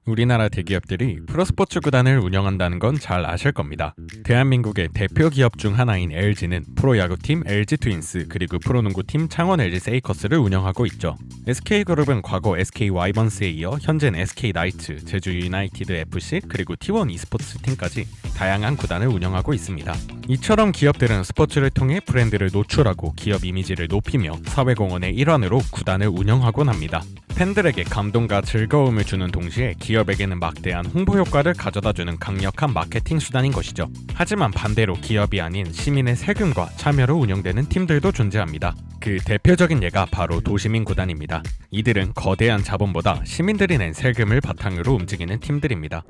우리나라 대기업들이 프로스포츠 구단을 운영한다는 건 잘 아실 겁니다. 대한민국의 대표 기업 중 하나인 LG는 프로야구팀 LG 트윈스 그리고 프로농구팀 창원 LG 세이커스를 운영하고 있죠. SK그룹은 과거 SK 와이번스에 이어 현재는 SK 나이츠, 제주 유나이티드 FC 그리고 T1 e스포츠 팀까지 다양한 구단을 운영하고 있습니다. 이처럼 기업들은 스포츠를 통해 브랜드를 노출하고 기업 이미지를 높이며 사회공헌의 일환으로 구단을 운영하곤 합니다. 팬들에게 감동과 즐거움을 주는 동시에 기업에게는 막대한 홍보 효과를 가져다주는 강력한 마케팅 수단인 것이죠. 하지만 반대로 기업이 아닌 시민의 세금과 참여로 운영되는 팀들도 존재합니다. 그 대표적인 예가 바로 도시민 구단입니다. 이들은 거대한 자본보다 시민들이 낸 세금을 바탕으로 움직이는 팀들입니다.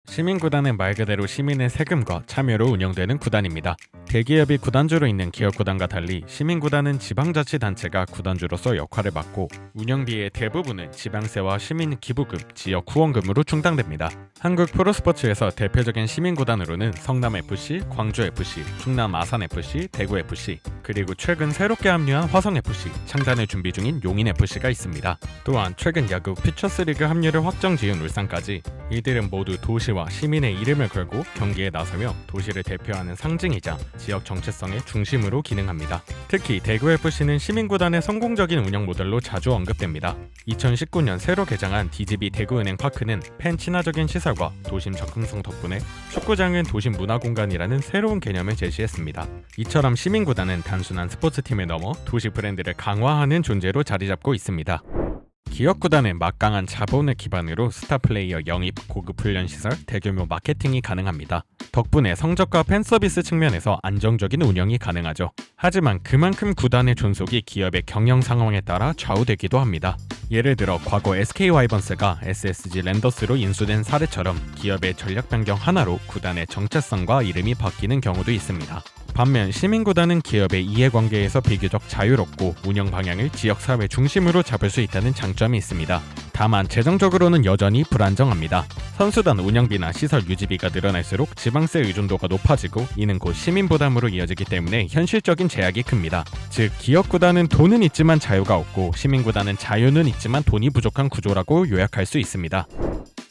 시민구단은 말 그대로 시민의 세금과 참여로 운영되는 구단입니다. 대기업이 구단주로 있는 기업구단과 달리 시민구단은 지방자치단체가 구단주로서 역할을 맡고 운영비의 대부분은 지방세와 시민기부금, 지역 후원금으로 충당됩니다. 한국 프로스포츠에서 대표적인 시민구단으로는 성남FC, 광주FC, 충남 아산FC, 대구FC, 그리고 최근 새롭게 합류한 화성FC, 창단을 준비 중인 용인FC가 있습니다. 또한 최근 야구 퓨처스리그 합류를 확정 지은 울산까지 이들은 모두 도시와 시민의 이름을 걸고 경기에 나서며 도시를 대표하는 상징이자 지역 정체성의 중심으로 기능합니다. 특히 대구FC는 시민구단의 성공적인 운영 모델로 자주 언급됩니다. 2019년 새로 개장한 DGB 대구은행 파크는 팬 친화적인 시설과 도심 접근성 덕분에 축구장은 도심 문화공간이라는 새로운 개념을 제시했습니다. 이처럼 시민구단은 단순한 스포츠팀을 넘어 도시 브랜드를 강화하는 존재로 자리잡고 있습니다. 기업구단은 막강한 자본을 기반으로 스타플레이어 영입, 고급 훈련시설, 대규모 마케팅이 가능합니다. 덕분에 성적과 팬서비스 측면에서 안정적인 운영이 가능하죠. 하지만 그만큼 구단의 존속이 기업의 경영 상황에 따라 좌우되기도 합니다. 예를 들어 과거 SK 와이번스가 SSG 랜더스로 인수된 사례처럼 기업의 전략 변경 하나로 구단의 정체성과 이름이 바뀌는 경우도 있습니다. 반면 시민구단은 기업의 이해관계에서 비교적 자유롭고 운영 방향을 지역사회 중심으로 잡을 수 있다는 장점이 있습니다. 다만 재정적으로는 여전히 불안정합니다. 선수단 운영비나 시설 유지비가 늘어날수록 지방세 의존도가 높아지고 이는 곧 시민 부담으로 이어지기 때문에 현실적인 제약이 큽니다. 즉 기업구단은 돈은 있지만 자유가 없고 시민구단은 자유는 있지만 돈이 부족한 구조라고 요약할 수 있습니다.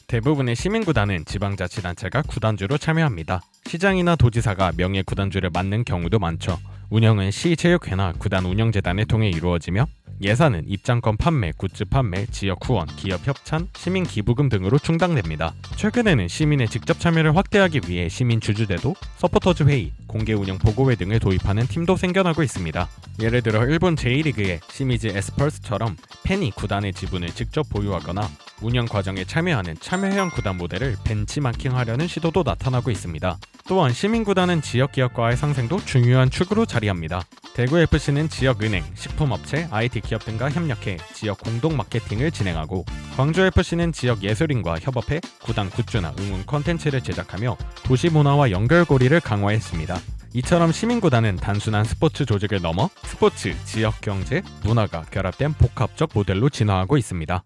대부분의 시민구단은 지방자치단체가 구단주로 참여합니다. 시장이나 도지사가 명예 구단주를 맡는 경우도 많죠. 운영은 시체육회나 구단 운영재단을 통해 이루어지며 예산은 입장권 판매, 굿즈 판매, 지역 후원, 기업 협찬, 시민 기부금 등으로 충당됩니다. 최근에는 시민의 직접 참여를 확대하기 위해 시민 주주대도, 서포터즈 회의, 공개 운영 보고회 등을 도입하는 팀도 생겨나고 있습니다. 예를 들어 일본 제1리그의 시미즈 에스펄스처럼 팬이 구단의 지분을 직접 보유하거나 운영 과정에 참여하는 참여형 구단 모델을 벤치마킹하려는 시도도 나타나고 있습니다. 또한 시민구단은 지역기업과의 상생도 중요한 축으로 자리합니다. 대구FC는 지역은행, 식품업체, IT 기업 등과 협력해 지역 공동 마케팅을 진행하고 광주FC는 지역 예술인과 협업해 구단 굿즈나 응원 콘텐츠를 제작하며 도시 문화와 연결고리를 강화했습니다. 이처럼 시민구단은 단순한 스포츠 조직을 넘어 스포츠, 지역 경제, 문화가 결합된 복합적 모델로 진화하고 있습니다.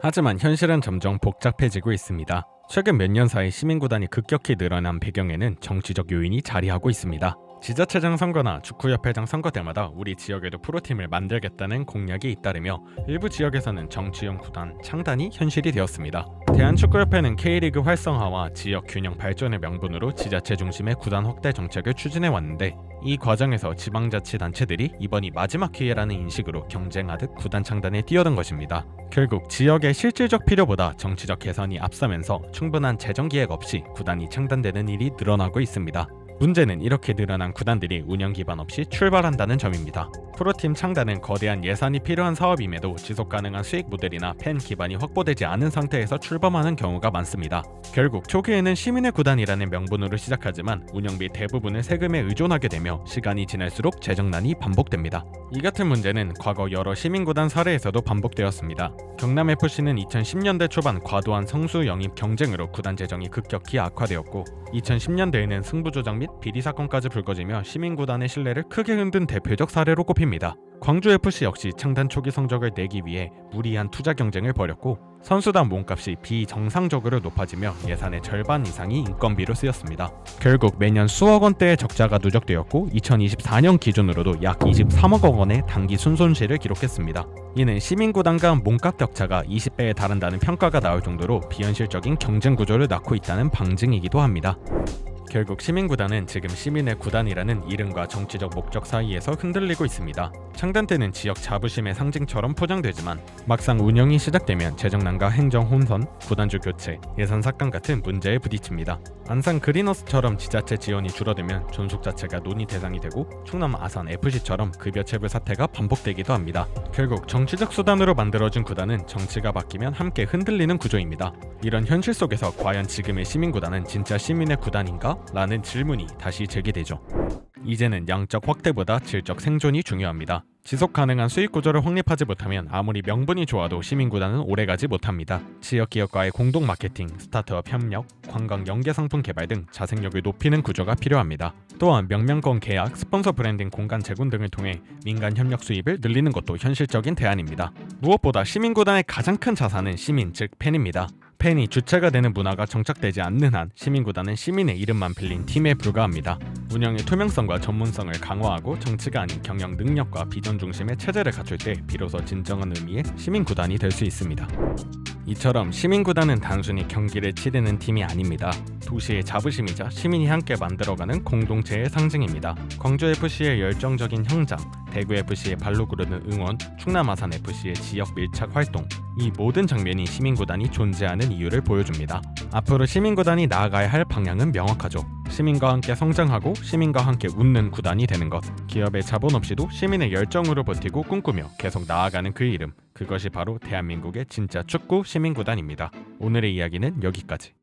하지만 현실은 점점 복잡해지고 있습니다. 최근 몇 년 사이 시민구단이 급격히 늘어난 배경에는 정치적 요인이 자리하고 있습니다. 지자체장 선거나 축구협회장 선거 때마다 우리 지역에도 프로팀을 만들겠다는 공약이 잇따르며 일부 지역에서는 정치용 구단 창단이 현실이 되었습니다. 대한축구협회는 K리그 활성화와 지역 균형 발전의 명분으로 지자체 중심의 구단 확대 정책을 추진해 왔는데 이 과정에서 지방자치단체들이 이번이 마지막 기회라는 인식으로 경쟁하듯 구단 창단에 뛰어든 것입니다. 결국 지역의 실질적 필요보다 정치적 개선이 앞서면서 충분한 재정 기획 없이 구단이 창단되는 일이 늘어나고 있습니다. 문제는 이렇게 늘어난 구단들이 운영 기반 없이 출발한다는 점입니다. 프로팀 창단은 거대한 예산이 필요한 사업임에도 지속 가능한 수익 모델이나 팬 기반이 확보되지 않은 상태에서 출범하는 경우가 많습니다. 결국 초기에는 시민의 구단이라는 명분으로 시작하지만 운영비 대부분을 세금에 의존하게 되며 시간이 지날수록 재정난이 반복됩니다. 이 같은 문제는 과거 여러 시민구단 사례에서도 반복되었습니다. 경남FC는 2010년대 초반 과도한 성수 영입 경쟁으로 구단 재정이 급격히 악화되었고 2010년대에는 승부 조작 및 비리 사건까지 불거지며 시민구단의 신뢰를 크게 흔든 대표적 사례로 꼽힙니다. 광주FC 역시 창단 초기 성적을 내기 위해 무리한 투자 경쟁을 벌였고 선수단 몸값이 비정상적으로 높아지며 예산의 절반 이상이 인건비로 쓰였습니다. 결국 매년 수억 원대의 적자가 누적되었고 2024년 기준으로도 약 23억 원의 단기 순손실을 기록했습니다. 이는 시민구단 간 몸값 격차가 20배에 달한다는 평가가 나올 정도로 비현실적인 경쟁 구조를 낳고 있다는 방증이기도 합니다. 결국 시민구단은 지금 시민의 구단이라는 이름과 정치적 목적 사이에서 흔들리고 있습니다. 창단 때는 지역 자부심의 상징처럼 포장되지만 막상 운영이 시작되면 재정난과 행정 혼선, 구단주 교체, 예산 삭감 같은 문제에 부딪힙니다. 안산 그리너스처럼 지자체 지원이 줄어들면 존속 자체가 논의 대상이 되고 충남 아산 FC처럼 급여 체불 사태가 반복되기도 합니다. 결국 정치적 수단으로 만들어진 구단은 정치가 바뀌면 함께 흔들리는 구조입니다. 이런 현실 속에서 과연 지금의 시민구단은 진짜 시민의 구단인가? 라는 질문이 다시 제기되죠. 이제는 양적 확대보다 질적 생존이 중요합니다. 지속 가능한 수익 구조를 확립하지 못하면 아무리 명분이 좋아도 시민구단은 오래가지 못합니다. 지역 기업과의 공동 마케팅, 스타트업 협력, 관광 연계 상품 개발 등 자생력을 높이는 구조가 필요합니다. 또한 명명권 계약, 스폰서 브랜딩 공간 제공 등을 통해 민간 협력 수입을 늘리는 것도 현실적인 대안입니다. 무엇보다 시민구단의 가장 큰 자산은 시민, 즉 팬입니다. 팬이 주체가 되는 문화가 정착되지 않는 한 시민구단은 시민의 이름만 빌린 팀에 불과합니다. 운영의 투명성과 전문성을 강화하고 정치가 아닌 경영 능력과 비전 중심의 체제를 갖출 때 비로소 진정한 의미의 시민구단이 될 수 있습니다. 이처럼 시민구단은 단순히 경기를 치르는 팀이 아닙니다. 도시의 자부심이자 시민이 함께 만들어가는 공동체의 상징입니다. 광주FC의 열정적인 형장, 대구FC의 발로 구르는 응원, 충남 아산FC의 지역 밀착 활동, 이 모든 장면이 시민구단이 존재하는 이유를 보여줍니다. 앞으로 시민구단이 나아가야 할 방향은 명확하죠. 시민과 함께 성장하고 시민과 함께 웃는 구단이 되는 것. 기업의 자본 없이도 시민의 열정으로 버티고 꿈꾸며 계속 나아가는 그 이름. 그것이 바로 대한민국의 진짜 축구 시민구단입니다. 오늘의 이야기는 여기까지.